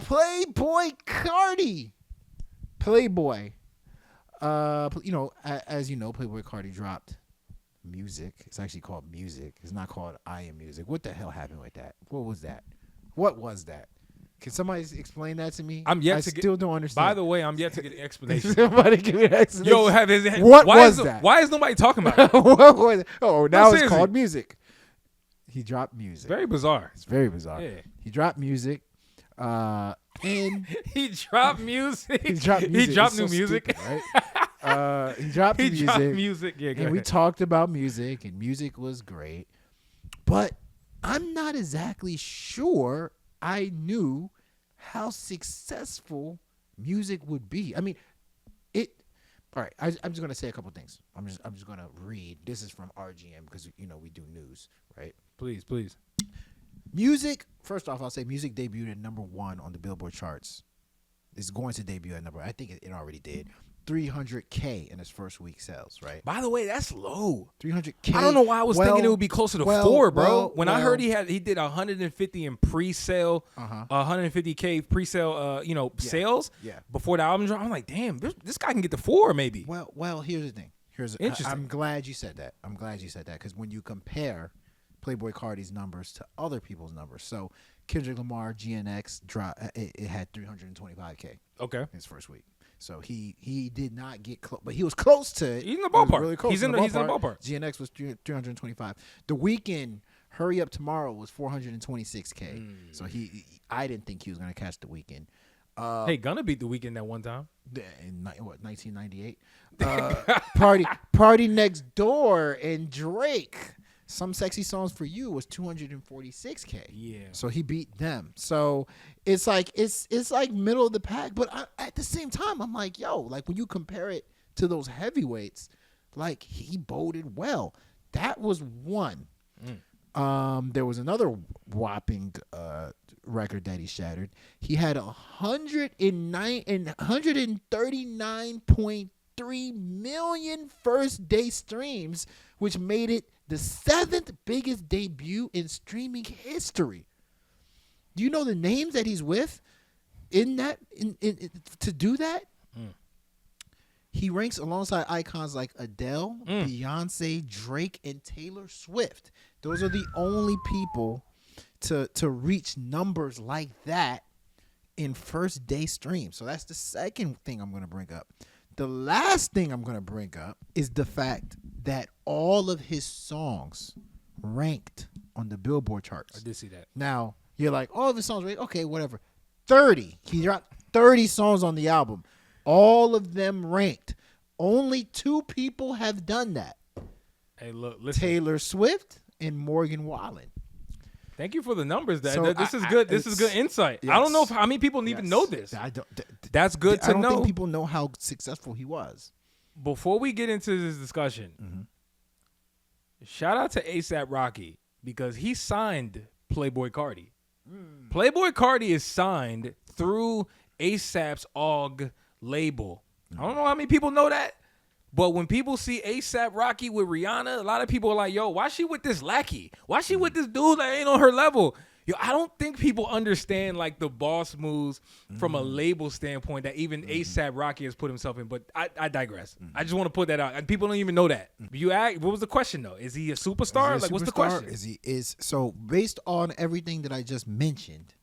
Playboi Carti. Playboi. As you know, Playboi Carti dropped music. It's actually called Music. It's not called I Am Music. What the hell happened with that? What was that? Can somebody explain that to me? I still don't understand. By the way, I'm yet to get an explanation. Somebody give me an explanation. Yo, what was that? Why is nobody talking about it? What was it? Oh, now it's called Music. He dropped music. Very bizarre. It's very bizarre. Yeah. He dropped music. And he dropped music. He dropped music. He dropped it's new so music. Stupid, right? He dropped music. Dropped music. Yeah, and we talked about music, and music was great. But I'm not exactly sure I knew how successful music would be. I mean, all right, I'm just gonna say a couple things. I'm just gonna read. This is from RGM because we do news, right? Please. Music. First off, I'll say music debuted at number 1 on the Billboard charts. It's going to debut at number. I think it already did. 300K in its first week sales, right? By the way, that's low. 300K. I don't know why I was thinking it would be closer to 4, bro. When I heard he did 150 in pre-sale, 150K pre-sale, sales. Yeah. Before the album dropped, I'm like, damn, this guy can get to 4 maybe. Well, here's the thing. Interesting. I'm glad you said that. Because when you compare Playboi Carti's numbers to other people's numbers, so Kendrick Lamar, GNX dropped. It had 325K. Okay. His first week. So he did not get close, but he was close to it. He's in the ballpark. Really close. He's in the ballpark. GNX was 325. The Weeknd, Hurry Up Tomorrow, was 426K. So I didn't think he was gonna catch the Weeknd. Hey, Gunna beat the Weeknd that one time. In 1998. Party Next Door and Drake. Some Sexy Songs for You was 246K. Yeah. So he beat them. So it's like middle of the pack. But at the same time, I'm like, yo, like when you compare it to those heavyweights, like he boded well. That was one. There was another whopping record that he shattered. He had 139.3 million first day streams, which made it the 7th biggest debut in streaming history. Do you know the names that he's with in that to do that? He ranks alongside icons like Adele, Beyonce, Drake, and Taylor Swift. Those are the only people to reach numbers like that in first day streams. So that's the second thing I'm going to bring up. The last thing I'm going to bring up is the fact that all of his songs ranked on the Billboard charts. I did see that. Now, you're like, all of his songs ranked? Okay, whatever. 30. He dropped 30 songs on the album. All of them ranked. Only 2 people have done that. Hey, look, listen. Taylor Swift and Morgan Wallen. Thank you for the numbers. This is I- good. This is good insight. Yes. I don't know how many people even know this. That's good to I don't know. think people know how successful he was. Before we get into this discussion, shout out to A$AP Rocky because he signed Playboi Carti. Playboi Carti is signed through A$AP's OG label. I don't know how many people know that, but when people see A$AP Rocky with Rihanna, a lot of people are like, yo, why she with this lackey? Why she with this dude that ain't on her level? Yo, I don't think people understand like the boss moves from a label standpoint that even A$AP Rocky has put himself in. But I digress. I just want to put that out. And people don't even know that. You ask, what was the question though? Is he a superstar? Like, what's the question? So based on everything that I just mentioned,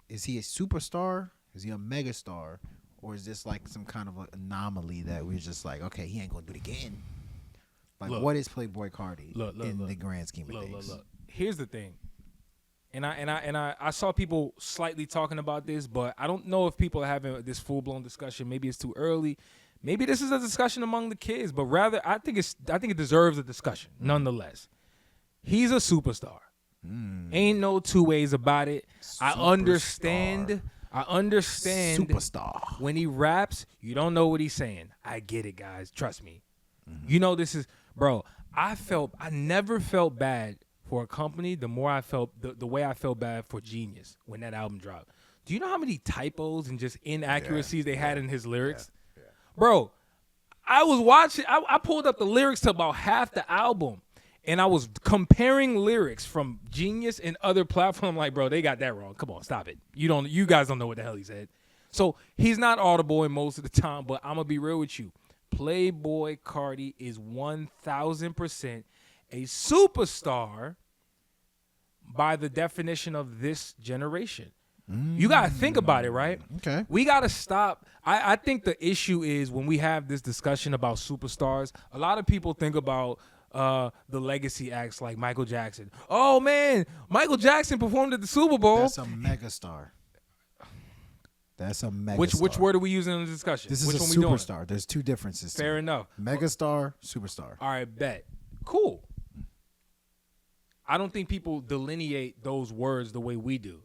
is he a superstar? Is he a megastar? Or is this like some kind of an anomaly that we're just like, okay, he ain't gonna do it again? Like, what is Playboi Carti in the grand scheme of things? Look. Here's the thing. And I saw people slightly talking about this, but I don't know if people are having this full blown discussion. Maybe it's too early. Maybe this is a discussion among the kids, but rather I think it deserves a discussion. Nonetheless, he's a superstar. Ain't no two ways about it. I understand. Superstar. When he raps, you don't know what he's saying. I get it, guys. Trust me. You know this is, bro. I never felt bad for a company, the more I felt the way I felt bad for Genius when that album dropped. Do you know how many typos and just inaccuracies they had in his lyrics? Bro, I was watching, I pulled up the lyrics to about half the album, and I was comparing lyrics from Genius and other platforms. I'm like, bro, they got that wrong. Come on, stop it. You guys don't know what the hell he said. So he's not audible in most of the time, but I'm gonna be real with you. Playboi Carti is 1,000% a superstar by the definition of this generation. You got to think about it, right? Okay. We got to stop. I think the issue is when we have this discussion about superstars, a lot of people think about the legacy acts like Michael Jackson. Oh, man, Michael Jackson performed at the Super Bowl. That's a megastar. That's a megastar. Which word are we using in the discussion? This is Which a one we doing? superstar. There's two differences. Fair enough. Megastar, superstar. All right, bet. Cool. I don't think people delineate those words the way we do.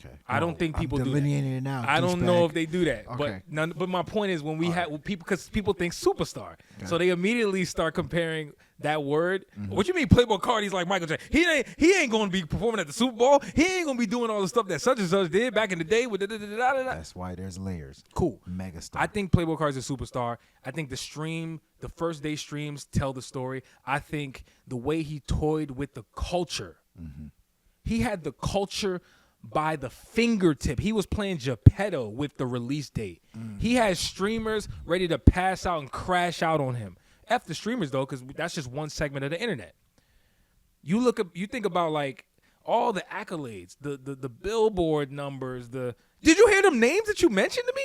Okay. I don't think people do that. Delineating it now. I don't know if they do that. Okay. But my point is when we have people, because people think superstar, Okay. so they immediately start comparing that word. What you mean, Playboi Carti's like Michael Jackson? He ain't going to be performing at the Super Bowl. He ain't going to be doing all the stuff that such and such did back in the day with da-da-da-da-da-da. That's why there's layers. Cool. Megastar. I think Playboi Carti's a superstar. I think the first day streams tell the story. I think the way he toyed with the culture, he had the culture by the fingertip. He was playing Geppetto with the release date. He had streamers ready to pass out and crash out on him. F the streamers though, because that's just one segment of the internet. You think about like all the accolades, the Billboard numbers. Did you hear them names that you mentioned to me?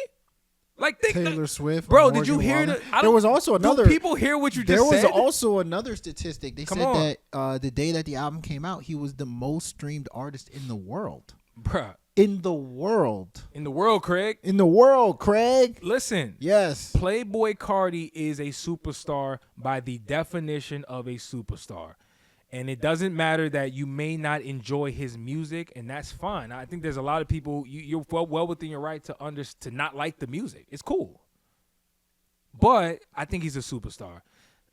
Like Taylor Swift, bro. Morgan Did you hear Wallen. the? There was also another. Do people hear what you just said? There was also another statistic. They Come said on. that the day that the album came out, he was the most streamed artist in the world. Bruh. In the world. In the world, Craig. In the world, Craig. Listen. Yes. Playboi Carti is a superstar by the definition of a superstar. And it doesn't matter that you may not enjoy his music, and that's fine. I think there's a lot of people, you're well within your right to not like the music. It's cool. But I think he's a superstar.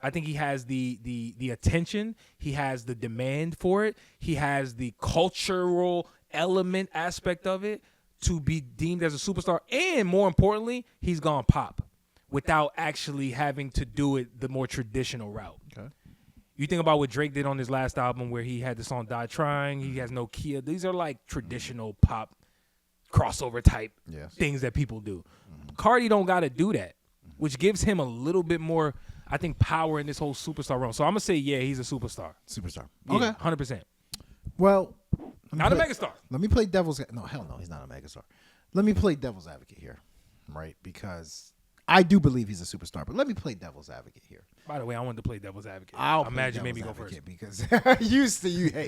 I think he has the attention. He has the demand for it. He has the cultural element aspect of it to be deemed as a superstar. And more importantly, he's gone pop without actually having to do it the more traditional route. Okay. You think about what Drake did on his last album where he had the song Die Trying. He has No Kia. These are like traditional pop crossover type things that people do. Carti don't got to do that, which gives him a little bit more, I think, power in this whole superstar realm. So I'm going to say, yeah, he's a superstar. Superstar. Yeah, Okay. 100%. Well, Not a megastar. Let me play devil's. No, hell no, he's not a megastar. Let me play devil's advocate here, right? Because I do believe he's a superstar, but let me play devil's advocate here. By the way, I wanted to play devil's advocate. I'll I'm play mad you made me devil's go first. advocate because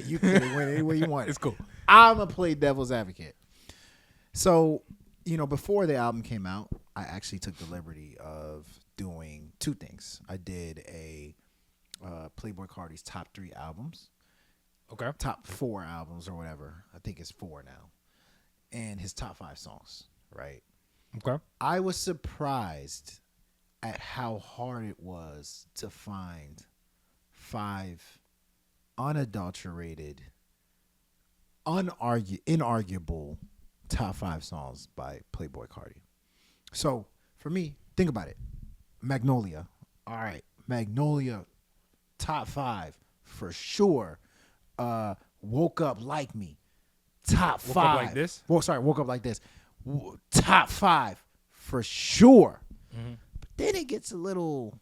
you can win any way you want. It's cool. I'm gonna play devil's advocate. So, before the album came out, I actually took the liberty of doing two things. I did a Playboi Carti's top 3 albums. Okay. Top 4 albums or whatever. I think it's 4 now. And his top 5 songs, right? Okay. I was surprised at how hard it was to find 5 unadulterated, inarguable top 5 songs by Playboi Carti. So, for me, think about it. Magnolia. All right. Magnolia, top 5 for sure. Woke Up Like Me, top 5. Woke Up Like This? Woke Up Like This. Top 5 for sure. Mm-hmm. But then it gets a little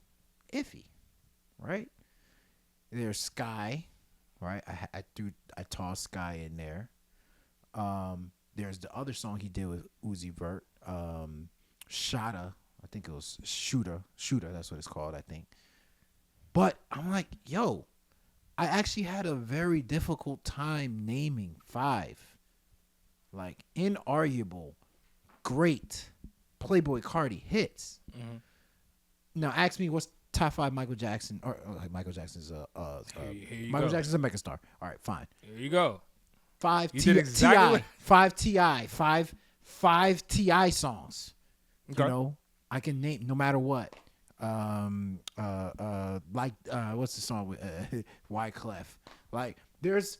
iffy, right? There's Sky, right? I tossed Sky in there. There's the other song he did with Uzi Vert, Shada. I think it was Shooter. That's what it's called, I think. But I'm like, yo, I actually had a very difficult time naming 5, like, inarguable, great Playboi Carti hits. Mm-hmm. Now, ask me what's top 5 Michael Jackson, or Michael Jackson's Michael Jackson's a megastar. All right, fine. Here you go. 5 You did exactly T.I. what- 5 T.I. 5 T.I. songs. Okay. I can name no matter what. What's the song with Wyclef? Like, there's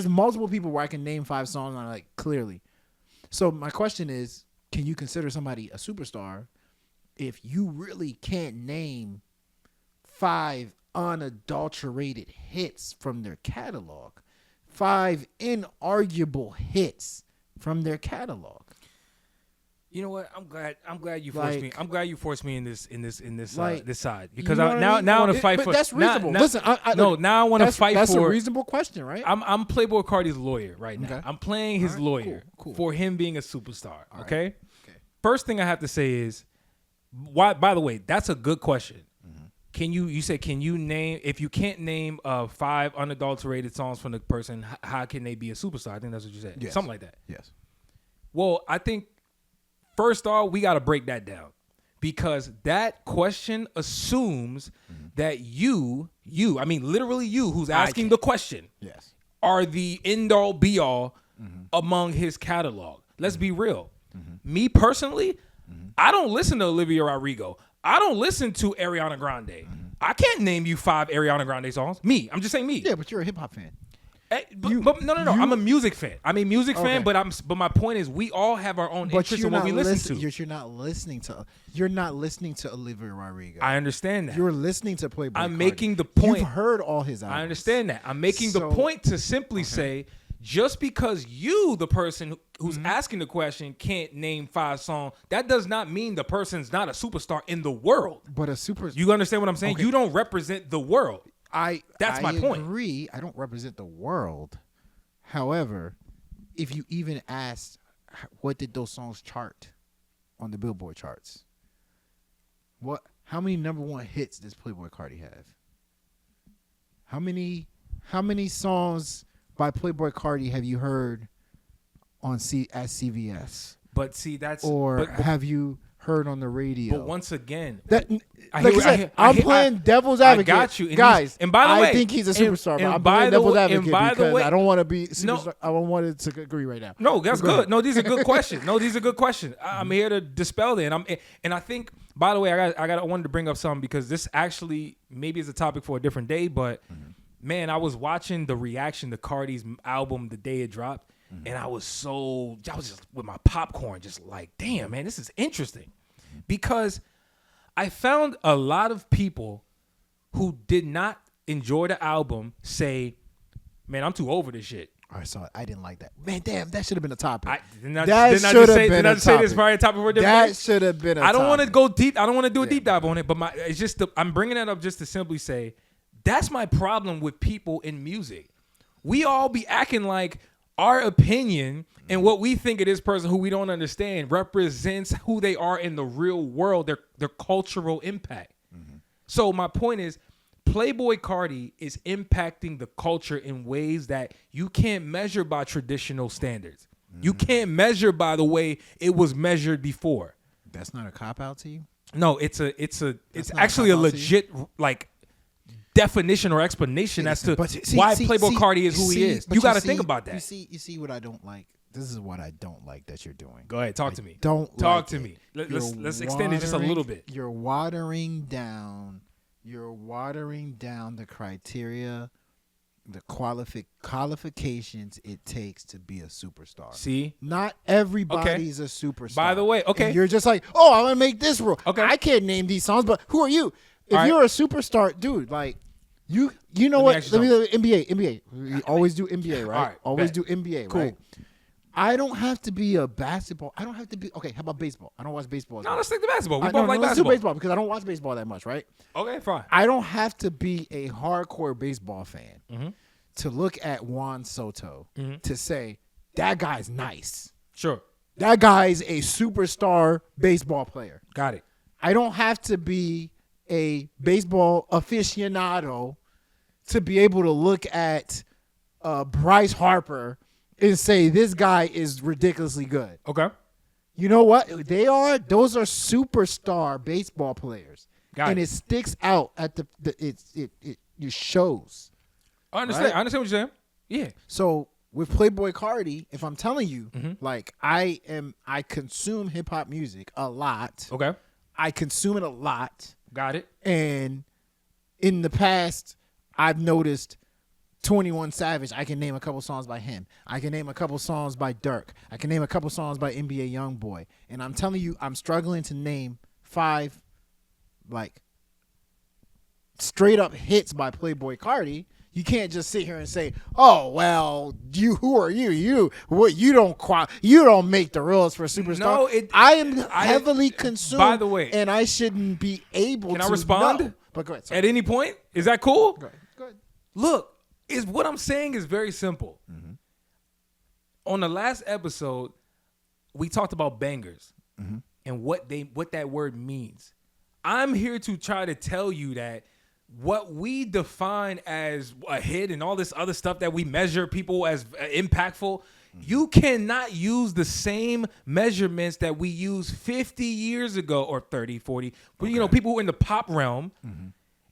multiple people where I can name 5 songs on, like, clearly. So my question is, can you consider somebody a superstar if you really can't name 5 unadulterated hits from their catalog. 5 inarguable hits from their catalog. You know what? I'm glad you forced me. I'm glad you forced me in this this side because you know now I want to fight but for. that's reasonable. Listen, now I want to fight that's for. That's a reasonable question, right? I'm Playboi Carti's lawyer right now. Okay. I'm playing his lawyer cool. for him being a superstar. All Okay? right. Okay. First thing I have to say is, why? By the way, that's a good question. Can you name, if you can't name 5 unadulterated songs from the person, how can they be a superstar? I think that's what you said. Yes. Something like that. Yes. Well, I think first off, we got to break that down because that question assumes that you, I mean, literally you who's asking the question, Yes. are the end all be all among his catalog. Let's be real. Me personally, I don't listen to Olivia Rodrigo. I don't listen to Ariana Grande. I can't name you 5 Ariana Grande songs. I'm just saying me. Yeah, but you're a hip hop fan. But no. I'm a music fan. I'm a music fan, but my point is we all have our own interests in what we listen to. You're not listening to Olivia Rodrigo. I understand that. You're listening to Playboi I'm Carti. making the point. You've heard all his albums. I understand that. I'm making the point to simply say, just because you, the person who's asking the question, can't name 5 songs, that does not mean the person's not a superstar in the world. But you understand what I'm saying? Okay. You don't represent the world. That's my point. I agree. I don't represent the world. However, if you even asked, what did those songs chart on the Billboard charts? How many number 1 hits does Playboi Carti have? How many songs by Playboi Carti have you heard on at CVS? But see, that's have you heard on the radio? But once again, I'm playing devil's advocate. I got you, guys. And by the way, I think he's a superstar. But I'm playing devil's advocate because I don't want to be. I don't want it to agree right now. No, that's good. No, these are good questions. I'm here to dispel them. And I think, by the way, I wanted to bring up something because this actually maybe is a topic for a different day. But man, I was watching the reaction to Carti's album the day it dropped. And I was just with my popcorn, just like, damn, man, this is interesting. Because I found a lot of people who did not enjoy the album say, man, I'm too over this shit. I saw it. I didn't like that. Man, damn, that should have been a topic. Didn't I just say this probably a topic for a different day? That should have been a topic. I don't want to go deep. I don't want to do a deep dive on it, but it's just I'm bringing that up just to simply say that's my problem with people in music. We all be acting like our opinion and what we think of this person who we don't understand represents who they are in the real world, their cultural impact. So my point is, Playboi Carti is impacting the culture in ways that you can't measure by traditional standards. You can't measure by the way it was measured before. That's not a cop-out to you? No, it's actually a legit definition or explanation as to why Playboi Carti is who he is. You got to think about that. You see what I don't like? This is what I don't like that you're doing. Go ahead, talk to me. Talk to me. Let's extend it just a little bit. You're watering down the criteria, the qualifications it takes to be a superstar. See? Not everybody's a superstar. By the way, okay. And you're just like, oh, I'm going to make this rule. Okay. I can't name these songs, but who are you? If you're a superstar, dude, like, you know what? Let me NBA. We always do NBA, right? All right, always do NBA, cool. Right? I don't have to be a basketball. I don't have to be. Okay, how about baseball? I don't watch baseball. No, let's stick to basketball. We both like let's basketball. do baseball because I don't watch baseball that much, right? Okay, fine. I don't have to be a hardcore baseball fan to look at Juan Soto to say that guy's nice. Sure. That guy's a superstar baseball player. Got it. I don't have to be a baseball aficionado to be able to look at Bryce Harper and say this guy is ridiculously good. Okay. You know what? Those are superstar baseball players. Got it. It sticks out at it shows. I understand. Right? I understand what you're saying. Yeah. So with Playboi Carti, if I'm telling you, like I consume hip hop music a lot. Okay. I consume it a lot. Got it. And in the past, I've noticed 21 Savage. I can name a couple songs by him. I can name a couple songs by Dirk. I can name a couple songs by NBA Youngboy. And I'm telling you, I'm struggling to name 5 like straight up hits by Playboi Carti, you can't just sit here and say, "Oh, well, who are you? You don't make the rules for superstar." No, I am heavily consumed. By the way, and I shouldn't be able to. Can I respond? No. But go ahead. Sorry. At any point, is that cool? Go ahead. Look, what I'm saying is very simple. Mm-hmm. On the last episode, we talked about bangers and what that word means. I'm here to try to tell you that what we define as a hit and all this other stuff that we measure people as impactful, you cannot use the same measurements that we used 50 years ago or 30, 40, but people who are in the pop realm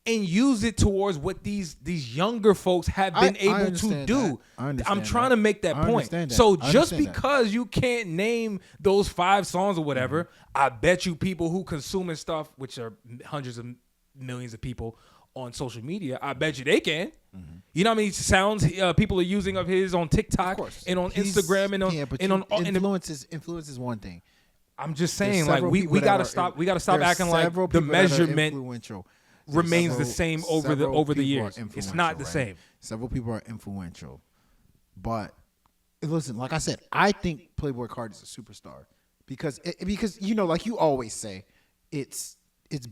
and use it towards what these younger folks have been able to do. I'm trying to make that point. So just because you can't name those 5 songs or whatever, I bet you people who consuming stuff, which are hundreds of millions of people on social media, I bet you they can. You know how many sounds people are using of his on TikTok and on Instagram and on influence is one thing. I'm just saying, like we gotta stop acting like the measurement remains the same over the years. It's not the same. Several people are influential, but listen, like I said, I think Playboi Carti is a superstar because like you always say, it's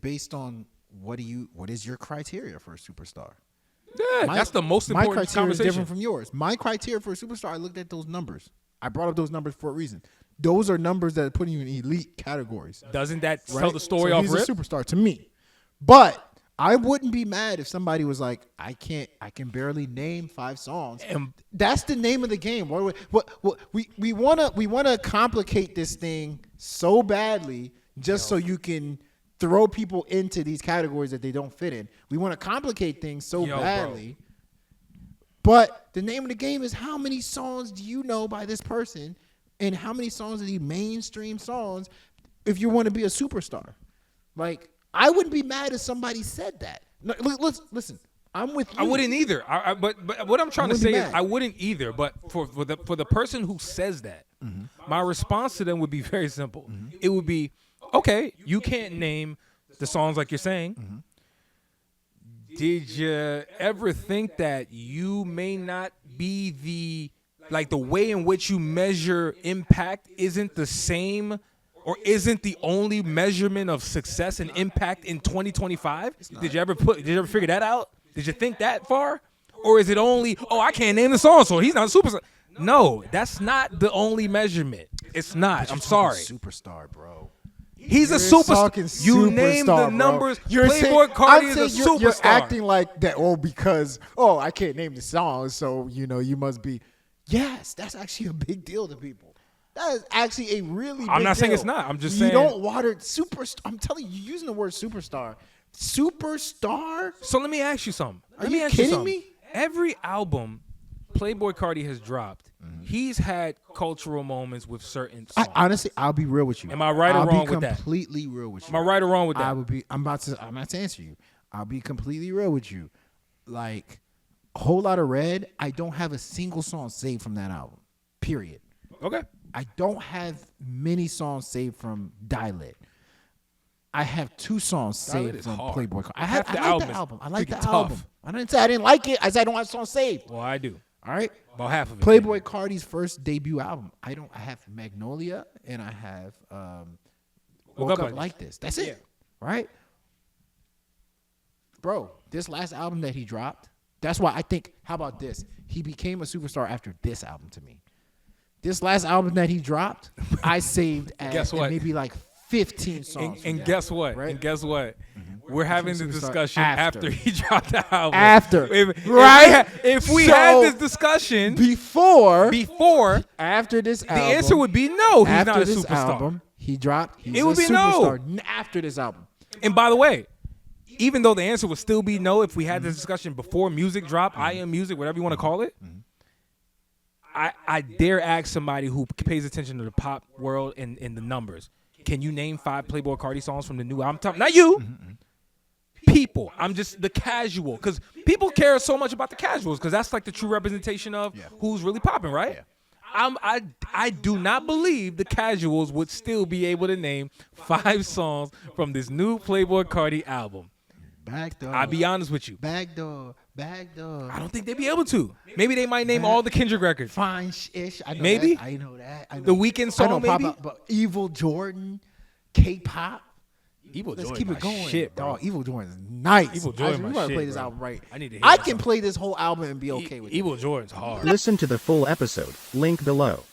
based on what is your criteria for a superstar? Yeah, that's the most important conversation. My criteria is different from yours. My criteria for a superstar, I looked at those numbers. I brought up those numbers for a reason. Those are numbers that are putting you in elite categories. Doesn't that tell the story off rip? He's a superstar to me. But I wouldn't be mad if somebody was like, I can barely name 5 songs. And that's the name of the game. We wanna complicate this thing so badly so you can throw people into these categories that they don't fit in. We want to complicate things so badly. But the name of the game is how many songs do you know by this person and how many songs are these mainstream songs if you want to be a superstar. Like, I wouldn't be mad if somebody said that. No, listen, I'm with you. I wouldn't either. But what I'm trying to say is I wouldn't either. But for the person who says that, my response to them would be very simple. It would be, okay, you can't name the songs like you're saying. Did you ever think that you may not be the way in which you measure impact isn't the same or isn't the only measurement of success and impact in 2025? Did you ever figure that out? Did you think that far? Or is it only, I can't name the song, so he's not a superstar? No, that's not the only measurement. It's not. I'm sorry. Superstar, bro. He's a superstar. You name the numbers. Playboi Carti is a superstar. You're acting like that. Because I can't name the song, so you must be. Yes, that's actually a big deal to people. That is actually a really. I'm not saying deal. It's not. I'm just saying you don't water superstar. I'm telling you, you're using the word superstar. Superstar. So let me ask you something. Are you kidding me? Every album Playboi Carti has dropped, he's had cultural moments with certain songs. Honestly, I'll be real with you. Am I right or wrong with that? I'll be completely real with you. Am I right or wrong with that? I'm about to answer you. I'll be completely real with you. Like, a Whole Lotta Red, I don't have a single song saved from that album. Period. Okay. I don't have many songs saved from Die-Lit. I have 2 songs saved from Playboi Carti. I like the album. I like the album. I didn't say I didn't like it. I said I don't have songs saved. Well, I do. All right. About half of it. Playboi Carti's first debut album. I have Magnolia and I have Woke Up Like This. That's it. Right? Bro, this last album that he dropped, that's why I think, how about this? He became a superstar after this album to me. This last album that he dropped, I saved at maybe like 15 songs. And guess what? Right? And guess what? We're having the discussion after he dropped the album. If we had this discussion before after this album, the answer would be no. He's not a this superstar. Album, he dropped. He's it would a be superstar no after this album. And by the way, even though the answer would still be no if we had this discussion before music drop, I Am Music, whatever you want to call it. I dare ask somebody who pays attention to the pop world and the numbers. Can you name 5 Playboi Carti songs from the new album? Not you. People. I'm just the casual. Because people care so much about the casuals because that's like the true representation of who's really popping, right? Yeah. I do not believe the casuals would still be able to name 5 songs from this new Playboi Carti album. Backdoor. I'll be honest with you. Backdoor. I don't think they'd be able to. Maybe they might name all the Kendrick records. Fine-ish. I know Maybe. That. I know that. I know The Weeknd song, I know maybe? but Evil Jordan, K-pop. Evil Let's Jordan keep my it going. shit, bro. Dog, Evil Jordan's nice. Evil Jordan we my gotta shit, play this bro. album right. I need to hear I that can song. play this whole album and be okay with it. Evil Jordan's hard. Listen to the full episode, link below.